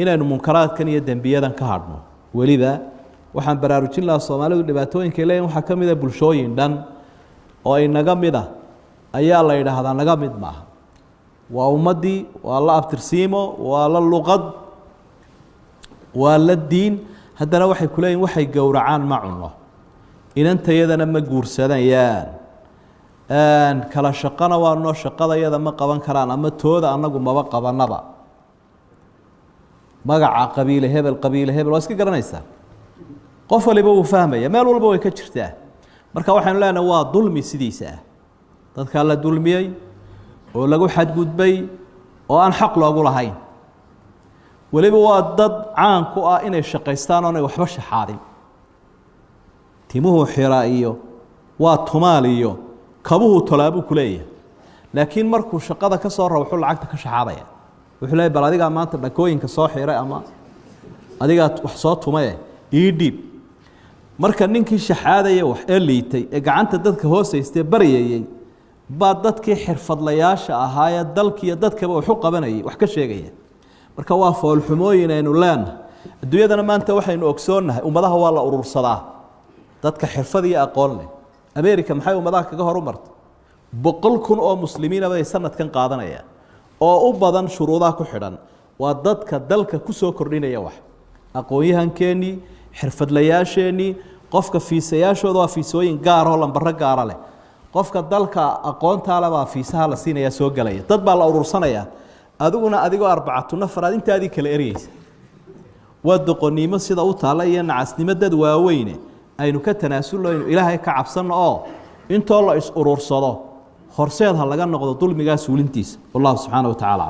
inaynu munkaraadkan iyo dembiyadan ka hadhno weliba waxaan baraarujin lahaa Soomaalidu dhibaatooyinka leeyahay waxa kamid ah bulshooyin dhan oo inaga mid ah ayaa la yiraahdaa naga mid maaha waa ummadii waa la abtirsiimo waa la luqad waa la diin haddana waxay ku leeyihiin waxay gowracaan ma cuno inantayadana ma guursadayaan kala shaqana waa noo shaqadayada ma qaban karaan ama tooda anagu maba qabanaba magaca qabiile hebel waa iska garanaysaa qof waliba uu fahmaya meel walba way ka jirtaa marka waxaan leenahay waa dulmi sidiisa dadka la dulmiyay oo lagu xadgudbay oo aan xaq loogu lahayn waliba waa dad caan ku ah inay shaqaystaan oo ay waxba shaxaadin timuhu xiraayo waa tumaaliyo kabuhu talaabu kuleeyahay laakiin markuu shaqada ka soo rawxo lacagta ka shaxaadaya wuxuu leeyahay bal adiga maanta dhakooyinka soo xiray ama adiga wax soo tumay dhiib marka ninkii shaxaadaya wax liitay ee gacanta dadka hooseystay bariyay ba dadkii xirfadlayaasha ahaa dalkiya dadkaba wax u qabanayay wax ka sheegaya marka waa fool xumooyin aynu leenahay adduunyadana maanta waxaynu ogsoonahay ummadaha waa la urursadaa dadka xirfad iyo aqoon leh America maxay ummadaha kaga horumartay 100,000 oo muslimiin ah ay sanadkan qaadanayaan oo u badan shuruudaha ku xidhan waa dadka dalka ku soo kordhinaya wax aqoon-yahankeeni xirfadlayaasheeni qofka fiisayaashooda waa fiisooyin gaar oo lambar gaar ah leh qofka dalka aqoonta la baa fiisaha la siinaya soo galaya dad baa la urursanaya adiguna adigoo 4 nafar intaadii kala eriyaysa waa doqonnimo sida u taala iyo nacasnimo dad waaweyn aynu ka tanaasulno ilaahay ka cabsano oo intoo la is urursado horseed ha laga noqdo dulmigaas suulintiisa wallahu subhanahu wa ta'ala